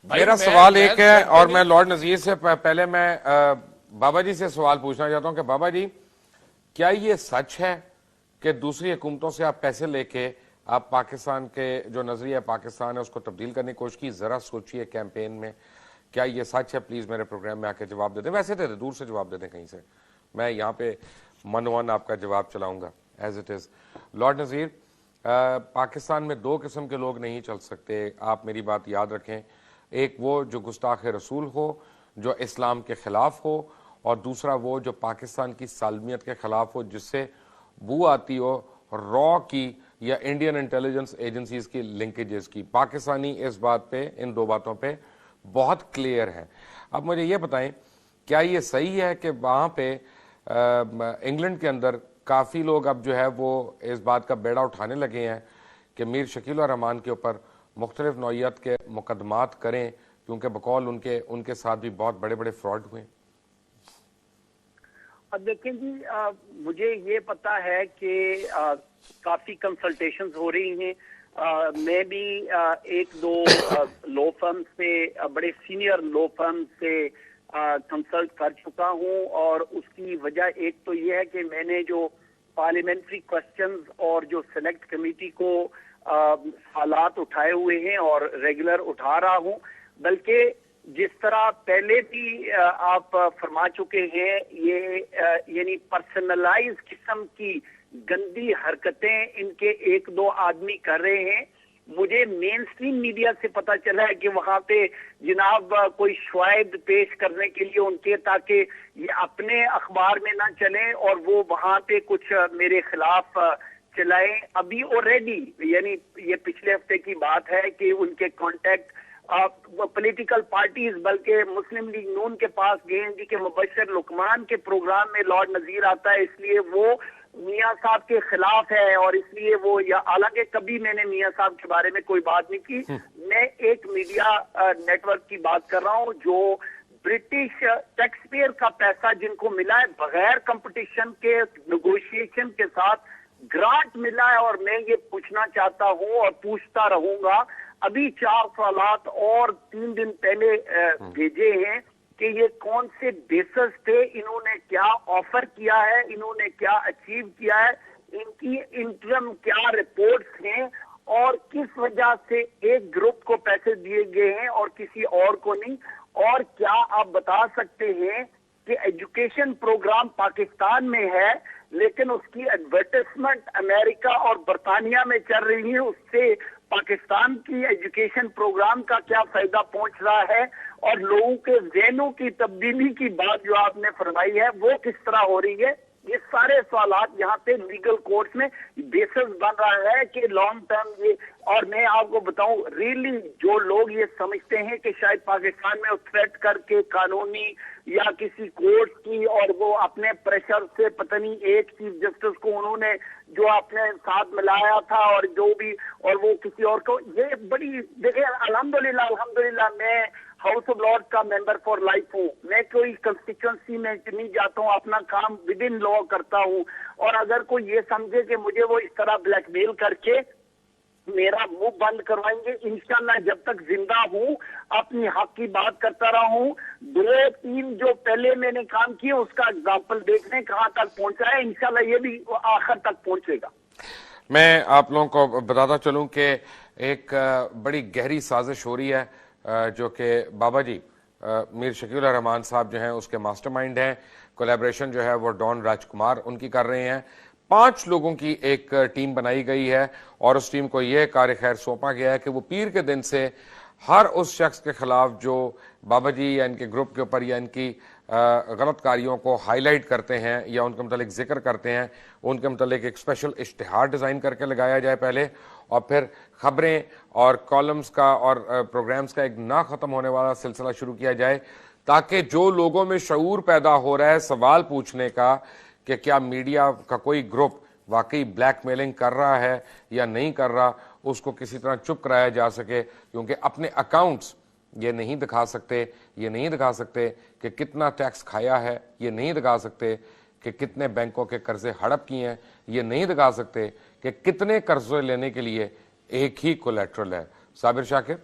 मेरा सवाल एक है और मैं लॉर्ड नजीर से पहले मैं बाबा जी से सवाल पूछना चाहता हूं कि बाबा जी, क्या ये सच है कि दूसरी हुकूमतों से आप पैसे लेके आप पाकिस्तान के जो नजरिया पाकिस्तान है उसको तब्दील करने की कोशिश की, जरा सोचिए कैंपेन में, क्या ये सच है? प्लीज मेरे प्रोग्राम में आके जवाब दे दें, वैसे दे दें, दूर से जवाब दे दें कहीं से, मैं यहाँ पे मनवन आपका जवाब चलाऊंगा एज इट इज। लॉर्ड नज़ीर, पाकिस्तान में दो किस्म के लोग नहीं चल सकते, आप मेरी बात याद रखें। एक वो जो गुस्ताख रसूल हो, जो इस्लाम के खिलाफ हो, और दूसरा वो जो पाकिस्तान की सालमियत के खिलाफ हो, जिससे बू आती हो रॉ की या इंडियन इंटेलिजेंस एजेंसीज की लिंकेजेस की। पाकिस्तानी इस बात पे, इन दो बातों पे बहुत क्लियर है। अब मुझे ये बताएं, क्या ये सही है कि वहां पे इंग्लैंड के अंदर काफ़ी लोग अब जो है वो इस बात का बेड़ा उठाने लगे हैं कि मीर शकील और रहमान के ऊपर मुख्तलिफ नौइयत के मुकदमात करें, क्योंकि बकौल उनके साथ भी बहुत बड़े बड़े फ्रॉड हुए? अब देखें जी, मुझे ये पता है कि काफी कंसल्टेशंस हो रही हैं। मैं भी एक दो लॉ फर्म से, बड़े सीनियर लॉ फर्म से कंसल्ट कर चुका हूं, और उसकी वजह एक तो ये है कि मैंने जो पार्लियामेंट्री क्वेश्चंस और जो सेलेक्ट कमेटी को हालात उठाए हुए हैं और रेगुलर उठा रहा हूं, बल्कि जिस तरह पहले भी आप फरमा चुके हैं, ये यानी पर्सनलाइज किस्म की गंदी हरकतें इनके एक दो आदमी कर रहे हैं। मुझे मेन स्ट्रीम मीडिया से पता चला है कि वहां पे जनाब कोई शवाहिद पेश करने के लिए उनके, ताकि ये अपने अखबार में ना चलें और वो वहां पे कुछ मेरे खिलाफ चलाएं। अभी ऑलरेडी, यानी ये पिछले हफ्ते की बात है कि उनके कांटेक्ट पॉलिटिकल पार्टीज, बल्कि मुस्लिम लीग नून के पास गए जी के मुबशर लुकमान के प्रोग्राम में लॉर्ड नजीर आता है, इसलिए वो मियां साहब के खिलाफ है और इसलिए वो, या हालांकि कभी मैंने मियां साहब के बारे में कोई बात नहीं की। मैं एक मीडिया नेटवर्क की बात कर रहा हूं जो ब्रिटिश टैक्स पेयर का पैसा जिनको मिला है बगैर कंपटीशन के, नेगोशिएशन के साथ ग्रांट मिला है। और मैं ये पूछना चाहता हूं और पूछता रहूंगा, अभी 4 सवालात और 3 दिन पहले भेजे हैं कि ये कौन से बेसिस थे, इन्होंने क्या ऑफर किया है, इन्होंने क्या अचीव किया है, इनकी इंटरम क्या रिपोर्ट्स हैं, और किस वजह से एक ग्रुप को पैसे दिए गए हैं और किसी और को नहीं। और क्या आप बता सकते हैं कि एजुकेशन प्रोग्राम पाकिस्तान में है लेकिन उसकी एडवर्टाइजमेंट अमेरिका और बरतानिया में चल रही है, उससे पाकिस्तान की एजुकेशन प्रोग्राम का क्या फायदा पहुंच रहा है, और लोगों के ज़हनों की तब्दीली की बात जो आपने फरमाई है वो किस तरह हो रही है। ये सारे सवालात यहाँ पे लीगल कोर्ट में बेसिस बन रहा है कि लॉन्ग टर्म ये। और मैं आपको बताऊं, रियली जो लोग ये समझते हैं कि शायद पाकिस्तान में थ्रेट करके कानूनी या किसी कोर्ट की, और वो अपने प्रेशर से, पता नहीं एक चीफ जस्टिस को उन्होंने जो अपने साथ मिलाया था और जो भी, और वो किसी और को, ये बड़ी देखिए, अल्हम्दुलिल्लाह मैं हाउस ऑफ लॉर्ड का मेंबर फॉर लाइफ हूँ। मैं कोई कंस्टिट्यूंसी में नहीं जाता हूँ, अपना काम विद इन लॉ करता हूँ। और अगर कोई ये समझे कि मुझे वो इस तरह ब्लैकमेल करके मेरा मुंह बंद करवाएंगे, इंशाल्लाह जब तक जिंदा हूँ अपनी हक की बात करता रहा हूँ। 2-3 जो पहले मैंने काम किए उसका एग्जाम्पल देखने कहाँ तक पहुंचा है, इंशाल्लाह ये भी आखिर तक पहुंचेगा। मैं आप लोगों को बताता चलूं कि एक बड़ी गहरी साजिश हो रही है, जो कि बाबा जी मीर शकील रहमान साहब जो हैं उसके मास्टरमाइंड हैं। कोलैबोरेशन जो है वो डॉन राजकुमार उनकी कर रहे हैं। 5 लोगों की एक टीम बनाई गई है और उस टीम को यह कार्य खैर सौंपा गया है कि वो पीर के दिन से हर उस शख्स के खिलाफ जो बाबा जी या इनके ग्रुप के ऊपर या इनकी गलत कारियों को हाईलाइट करते हैं या उनके मतलब जिक्र करते हैं, उनके मतलब एक स्पेशल इश्तिहार डिज़ाइन करके लगाया जाए पहले, और फिर खबरें और कॉलम्स का और प्रोग्राम्स का एक ना ख़त्म होने वाला सिलसिला शुरू किया जाए, ताकि जो लोगों में शऊर पैदा हो रहा है सवाल पूछने का कि क्या मीडिया का कोई ग्रुप वाकई ब्लैकमेलिंग कर रहा है या नहीं कर रहा, उसको किसी तरह चुप कराया जा सके। क्योंकि अपने अकाउंट्स ये नहीं दिखा सकते, ये नहीं दिखा सकते कि कितना टैक्स खाया है, ये नहीं दिखा सकते कि कितने बैंकों के कर्जे हड़प किए हैं, ये नहीं दिखा सकते कि कितने कर्जे लेने के लिए एक ही कोलेट्रल है। साबिर शाकिर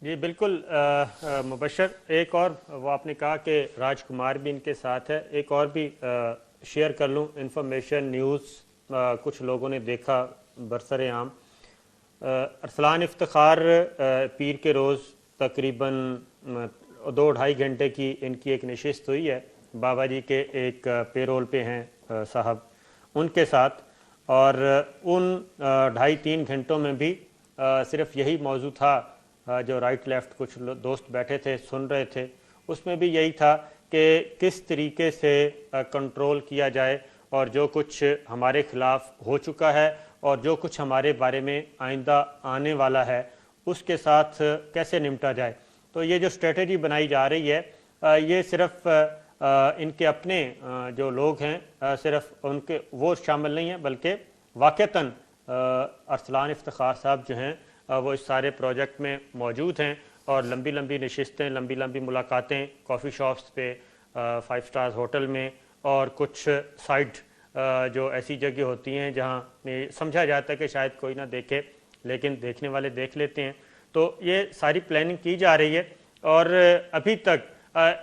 जी बिल्कुल मुबशर, एक और वो आपने कहा कि राजकुमार भी इनके साथ है, एक और भी शेयर कर लूँ इंफॉर्मेशन न्यूज़ कुछ लोगों ने देखा बरसरे आम। अरसलान इफ्तिखार पीर के रोज़ तकरीबन 2-2.5 घंटे की इनकी एक नशिस्त हुई है। बाबा जी के एक पेरोल पे हैं साहब उनके साथ, और उन 2.5-3 घंटों में भी सिर्फ यही मौजू था जो राइट लेफ्ट कुछ दोस्त बैठे थे सुन रहे थे, उसमें भी यही था कि किस तरीके से कंट्रोल किया जाए और जो कुछ हमारे खिलाफ हो चुका है और जो कुछ हमारे बारे में आइंदा आने वाला है उसके साथ कैसे निपटा जाए। तो ये जो स्ट्रेटजी बनाई जा रही है ये सिर्फ इनके अपने जो लोग हैं सिर्फ उनके वो शामिल नहीं हैं, बल्कि वाक़तन अरसलान इफ्तिखार साहब जो हैं वो इस सारे प्रोजेक्ट में मौजूद हैं और लंबी लंबी नशिस्तें, लंबी लंबी मुलाकातें कॉफ़ी शॉप्स पे, 5 स्टार होटल में और कुछ साइड जो ऐसी जगह होती हैं जहाँ समझा जाता है कि शायद कोई ना देखे लेकिन देखने वाले देख लेते हैं। तो ये सारी प्लानिंग की जा रही है। और अभी तक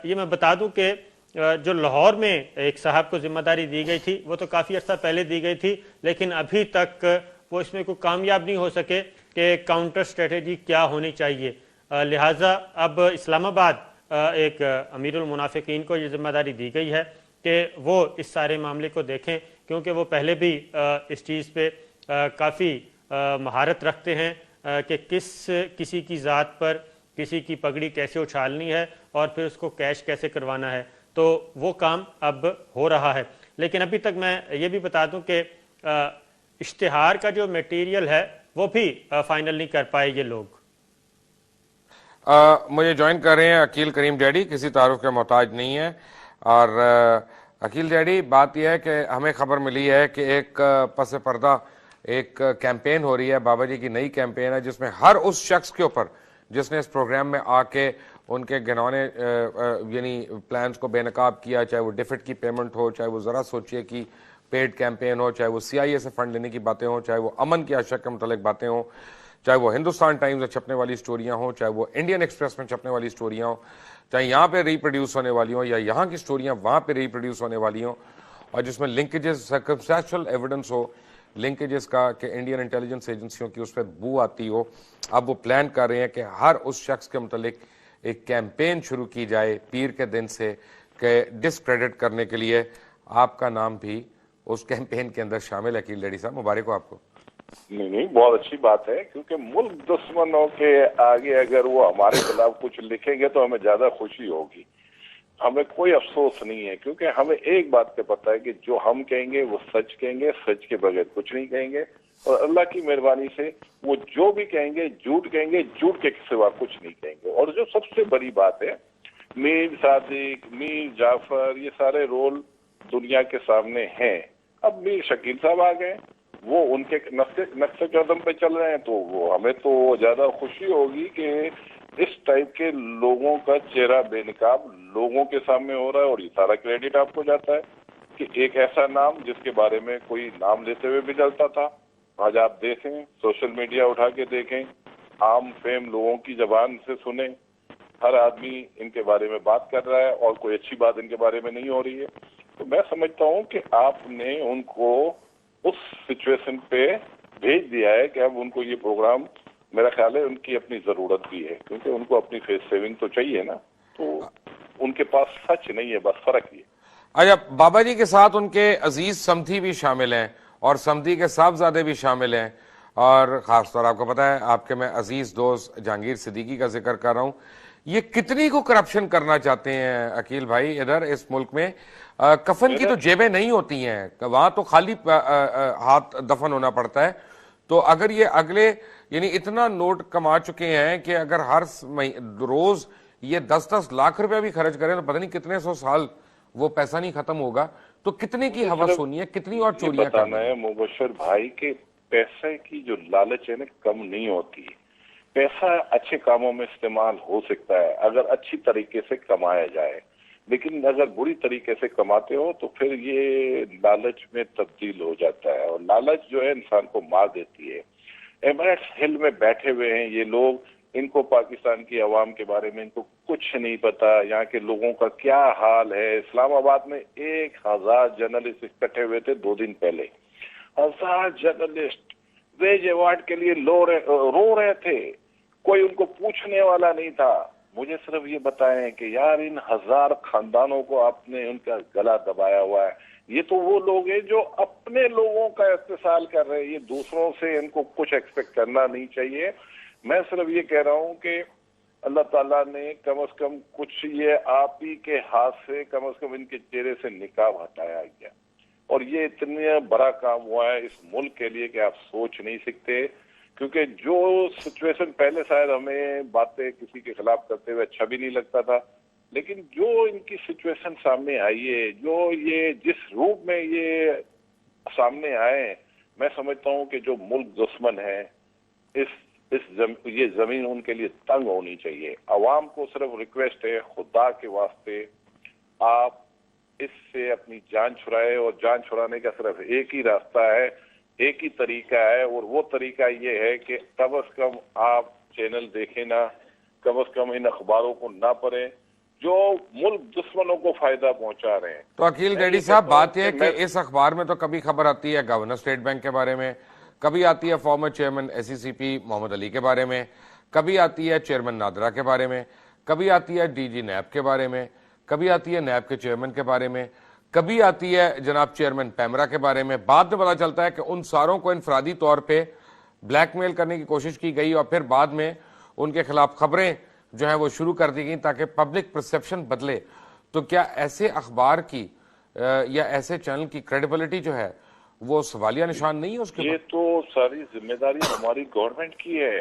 ये मैं बता दूं कि जो लाहौर में एक साहब को जिम्मेदारी दी गई थी वो तो काफ़ी अर्सा पहले दी गई थी, लेकिन अभी तक वो इसमें कोई कामयाब नहीं हो सके कि काउंटर स्ट्रेटेजी क्या होनी चाहिए। लिहाजा अब इस्लामाबाद एक अमीरुल मुनाफिकीन को ये जिम्मेदारी दी गई है कि वो इस सारे मामले को देखें, क्योंकि वो पहले भी इस चीज़ पे काफ़ी महारत रखते हैं कि किसी की ज़ात पर किसी की पगड़ी कैसे उछालनी है और फिर उसको कैश कैसे करवाना है। तो वो काम अब हो रहा है। लेकिन अभी तक मैं ये भी बता दूं कि इश्तिहार का जो मटेरियल है वो भी फाइनल नहीं कर पाए ये लोग। मुझे ज्वाइन कर रहे हैं अकील करीम डैडी, किसी तारुफ के मोहताज नहीं है। और अकील डैडी, बात यह है कि हमें खबर मिली है कि एक पस पर्दा एक कैंपेन हो रही है, बाबा जी की नई कैंपेन है, जिसमें हर उस शख्स के ऊपर जिसने इस प्रोग्राम में आके उनके घिनौने यानी प्लान्स को बेनकाब किया, चाहे वो डिफिट की पेमेंट हो, चाहे वो ज़रा सोचिए कि पेड कैंपेन हो, चाहे वो CIA से फंड लेने की बातें हो, चाहे वो अमन की आशा के मुतालिक बातें हो, चाहे वो हिंदुस्तान टाइम्स में छपने वाली स्टोरियाँ हों, चाहे वो इंडियन एक्सप्रेस में छपने वाली स्टोरियाँ हों, चाहे यहाँ पे रिप्रोड्यूस होने वाली हों या यहाँ की स्टोरियाँ वहाँ पे रिप्रोड्यूस होने वाली हों, और जिसमें लिंकेजेस, सर्कमस्टेंशियल एविडेंस हो लिंकेजेस का कि इंडियन इंटेलिजेंस एजेंसियों की उस पर बू आती हो। अब वो प्लान कर रहे हैं कि हर उस शख्स के मुतालिक एक कैंपेन शुरू की जाए पीर के दिन से कि डिस्क्रेडिट करने के लिए आपका नाम भी उस कैंपेन के अंदर शामिल है। अकील डैडी साहब, मुबारक हो आपको। नहीं, बहुत अच्छी बात है, क्योंकि मुल्क दुश्मनों के आगे अगर वो हमारे खिलाफ कुछ लिखेंगे तो हमें ज्यादा खुशी होगी। हमें कोई अफसोस नहीं है, क्योंकि हमें एक बात का पता है कि जो हम कहेंगे वो सच कहेंगे, सच के बगैर कुछ नहीं कहेंगे, और अल्लाह की मेहरबानी से वो जो भी कहेंगे झूठ के सिवा कुछ नहीं कहेंगे। और जो सबसे बड़ी बात है, मीर सादिक, मीर जाफर, ये सारे रोल दुनिया के सामने हैं। अब मीर शकील साहब आ गए, वो उनके नक्शे कदम पे चल रहे हैं, तो वो हमें तो ज्यादा खुशी होगी कि इस टाइप के लोगों का चेहरा बेनकाब लोगों के सामने हो रहा है। और ये सारा क्रेडिट आपको जाता है कि एक ऐसा नाम जिसके बारे में कोई नाम लेते हुए भी जलता था, आज आप देखें, सोशल मीडिया उठा के देखें, आम फेम लोगों की जबान से सुने, हर आदमी इनके बारे में बात कर रहा है और कोई अच्छी बात इनके बारे में नहीं हो रही है। तो मैं समझता हूँ कि आपने उनको उस सिचुएशन पे भेज दिया है कि अब उनको ये प्रोग्राम, मेरा ख्याल है उनकी अपनी जरूरत भी है, क्योंकि उनको अपनी फेस सेविंग तो चाहिए ना, तो उनके पास सच नहीं है, बस फर्क ये। अच्छा, बाबा जी के साथ उनके अजीज समधी भी शामिल हैं और समधी के साहबजादे भी शामिल हैं, और खासतौर आपको पता है आपके मैं अजीज दोस्त जहांगीर सिद्दीकी का जिक्र कर रहा हूं। ये कितनी को करप्शन करना चाहते हैं अकील भाई इधर इस मुल्क में। कफन की तो जेबें नहीं होती हैं, वहां तो खाली हाथ दफन होना पड़ता है। तो अगर ये अगले यानी इतना नोट कमा चुके हैं कि अगर हर रोज ये 10-10 लाख रुपया भी खर्च करें तो पता नहीं कितने 100 साल वो पैसा नहीं खत्म होगा। तो कितने की हवस होनी है, कितनी और चोरियां करना है। मुबशर भाई के पैसे की जो लालच है ना कम नहीं होती। पैसा अच्छे कामों में इस्तेमाल हो सकता है अगर अच्छी तरीके से कमाया जाए, लेकिन अगर बुरी तरीके से कमाते हो तो फिर ये लालच में तब्दील हो जाता है, और लालच जो है इंसान को मार देती है। एमिरेट्स हिल में बैठे हुए हैं ये लोग, इनको पाकिस्तान की आवाम के बारे में इनको कुछ नहीं पता, यहाँ के लोगों का क्या हाल है। इस्लामाबाद में 1000 जर्नलिस्ट इकट्ठे हुए थे 2 दिन पहले, 1000 जर्नलिस्ट वेज अवार्ड के लिए रो रहे थे, कोई उनको पूछने वाला नहीं था। मुझे सिर्फ ये बताएं कि यार इन 1000 खानदानों को आपने उनका गला दबाया हुआ है। ये तो वो लोग हैं जो अपने लोगों का इस्तेसाल कर रहे हैं, ये दूसरों से इनको कुछ एक्सपेक्ट करना नहीं चाहिए। मैं सिर्फ ये कह रहा हूँ कि अल्लाह ताला ने कम से कम कुछ ये आप ही के हाथ से कम इनके चेहरे से निकाब हटाया गया, और ये इतना बड़ा काम हुआ है इस मुल्क के लिए कि आप सोच नहीं सकते। क्योंकि जो सिचुएशन पहले शायद हमें बातें किसी के खिलाफ करते हुए अच्छा भी नहीं लगता था, लेकिन जो इनकी सिचुएशन सामने आई है, जो ये जिस रूप में ये सामने आए, मैं समझता हूँ कि जो मुल्क दुश्मन है ये जमीन उनके लिए तंग होनी चाहिए। अवाम को सिर्फ रिक्वेस्ट है, खुदा के वास्ते आप इससे अपनी जान छुड़ाए, और जान छुड़ाने का सिर्फ एक ही रास्ता है, एक ही तरीका है, और वो तरीका ये है कि कम से कम आप चैनल देखें ना, कम से कम इन अखबारों को ना पढ़ें जो मुल्क दुश्मनों को फायदा पहुंचा रहे हैं। तो अकील रेड्डी साहब, बात यह है कि इस अखबार में तो कभी खबर आती है गवर्नर स्टेट बैंक के बारे में, कभी आती है former chairman SECP Mohammad Ali के बारे में, कभी आती है चेयरमैन नादरा के बारे में, कभी आती है DG NAB के बारे में, कभी आती है NAB के चेयरमैन के बारे में, कभी आती है जनाब चेयरमैन पैमरा के बारे में। बाद में पता चलता है कि उन सारों को इनफरादी तौर पे ब्लैकमेल करने की कोशिश की गई, और फिर बाद में उनके खिलाफ खबरें जो है वो शुरू कर दी गई ताकि पब्लिक परसेप्शन बदले। तो क्या ऐसे अखबार की या ऐसे चैनल की क्रेडिबिलिटी जो है वो सवालिया निशान नहीं है उसके? ये तो सारी जिम्मेदारी हमारी गवर्नमेंट की है,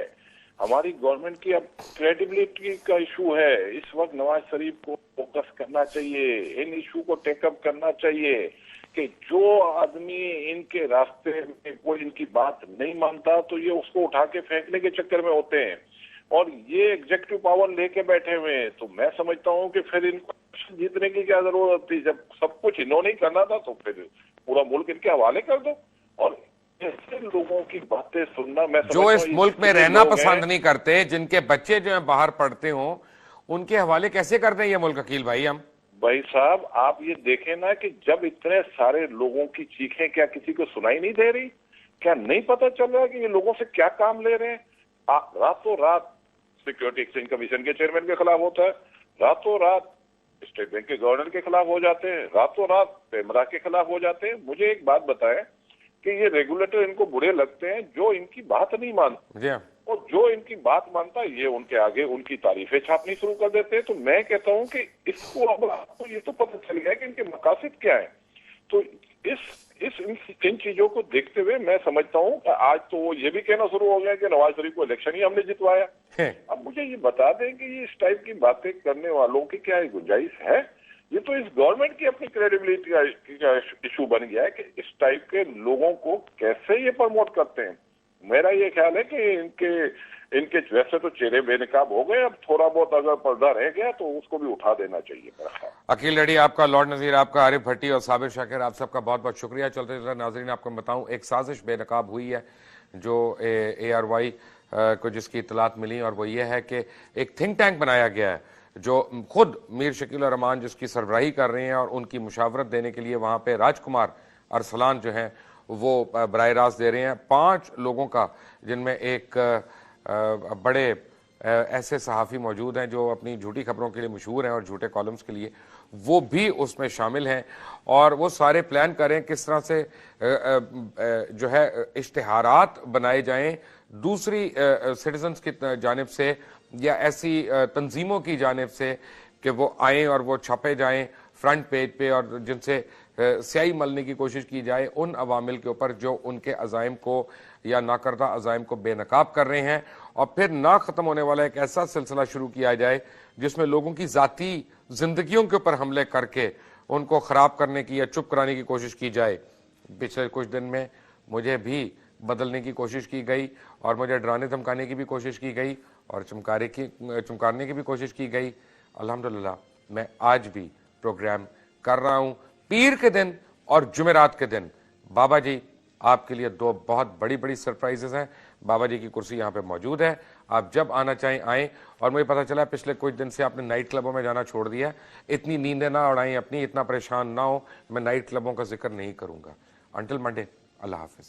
हमारी गवर्नमेंट की अब क्रेडिबिलिटी का इशू है। इस वक्त नवाज शरीफ को फोकस करना चाहिए, इन इशू को टेकअप करना चाहिए कि जो आदमी इनके रास्ते में कोई इनकी बात नहीं मानता तो ये उसको उठा के फेंकने के चक्कर में होते हैं, और ये एग्जीक्यूटिव पावर लेके बैठे हुए हैं। तो मैं समझता हूँ कि फिर इनको जीतने की क्या जरूरत थी? जब सब कुछ इन्होंने ही करना था तो फिर पूरा मुल्क इनके हवाले कर दो। और ऐसे लोगों की बातें सुनना, मैं जो इस मुल्क में रहना पसंद नहीं करते, जिनके बच्चे जो है बाहर पढ़ते हों, उनके हवाले कैसे कर दें ये मुल्क अकील भाई? हम भाई साहब आप ये देखें ना कि जब इतने सारे लोगों की चीखें क्या किसी को सुनाई नहीं दे रही? क्या नहीं पता चल रहा कि ये लोगों से क्या काम ले रहे हैं? रातों रात सिक्योरिटी एक्सचेंज कमीशन के चेयरमैन के खिलाफ होता है, रातों रात स्टेट बैंक के गवर्नर के खिलाफ हो जाते हैं, रातों रात पैमरा के खिलाफ हो जाते हैं। मुझे एक बात बताएं कि ये रेगुलेटर इनको बुरे लगते हैं जो इनकी बात नहीं मानते, और जो इनकी बात मानता है ये उनके आगे उनकी तारीफें छापनी शुरू कर देते हैं। तो मैं कहता हूं कि इसको अब आपको ये तो पता चल गया कि इनके मकासद क्या है। तो इन चीजों को देखते हुए मैं समझता हूं कि आज तो वो ये भी कहना शुरू हो गया कि नवाज शरीफ को इलेक्शन ही हमने जितवाया। अब मुझे ये बता दें कि ये इस टाइप की बातें करने वालों की क्या गुंजाइश है? ये तो इस गवर्नमेंट की अपनी क्रेडिबिलिटी का इशू बन गया है कि इस टाइप के लोगों को कैसे ये प्रमोट करते हैं। मेरा ये ख्याल है कि इनके वैसे तो चेहरे बेनकाब हो गए, अब थोड़ा बहुत अगर पर्दा रह गया तो उसको भी उठा देना चाहिए मेरा ख्याल। अकील रेड्डी आपका, लॉर्ड नजीर आपका, आरिफ भट्टी और साबिर शाकिर आप सबका बहुत बहुत शुक्रिया। चलते चलते नाजरीन आपको बताऊं, एक साजिश बेनकाब हुई है जो ARY को जिसकी इतलात मिली, और वो ये है कि एक थिंक टैंक बनाया गया है जो खुद मीर शकील और रहमान जिसकी सरबराही कर रहे हैं, और उनकी मुशावरत देने के लिए वहाँ पे राजकुमार अरसलान जो हैं वो बराह रास्त दे रहे हैं। 5 लोगों का, जिनमें एक बड़े ऐसे सहाफ़ी मौजूद हैं जो अपनी झूठी खबरों के लिए मशहूर हैं और झूठे कॉलम्स के लिए, वो भी उसमें शामिल हैं। और वो सारे प्लान करें किस तरह से जो है इश्तिहारात बनाए जाएं दूसरी सिटीजन्स की जानिब से या ऐसी तंजीमों की जानिब से कि वो आएँ और वो छपे जाएं फ्रंट पेज पे, और जिनसे स्याही मलने की कोशिश की जाए उन अवामिल के ऊपर जो उनके अज़ाइम को या नाकर्दा अज़ाइम को बेनकाब कर रहे हैं, और फिर ना ख़त्म होने वाला एक ऐसा सिलसिला शुरू किया जाए जिसमें लोगों की ज़ाती ज़िंदगियों के ऊपर हमले करके उनको ख़राब करने की या चुप कराने की कोशिश की जाए। पिछले कुछ दिन में मुझे भी बदलने की कोशिश की गई, और मुझे डराने धमकाने की भी कोशिश की गई, और चमकारने की भी कोशिश की गई। अल्हम्दुलिल्लाह मैं आज भी प्रोग्राम कर रहा हूँ। पीर के दिन और जुमेरात के दिन बाबा जी आपके लिए 2 बहुत बड़ी बड़ी सरप्राइजेस हैं। बाबा जी की कुर्सी यहाँ पे मौजूद है, आप जब आना चाहें आएँ। और मुझे पता चला पिछले कुछ दिन से आपने नाइट क्लबों में जाना छोड़ दिया। इतनी नींदें ना उड़ाएं अपनी, इतना परेशान ना हो, मैं नाइट क्लबों का जिक्र नहीं करूँगा। अंटिल मंडे, अल्लाह हाफिज।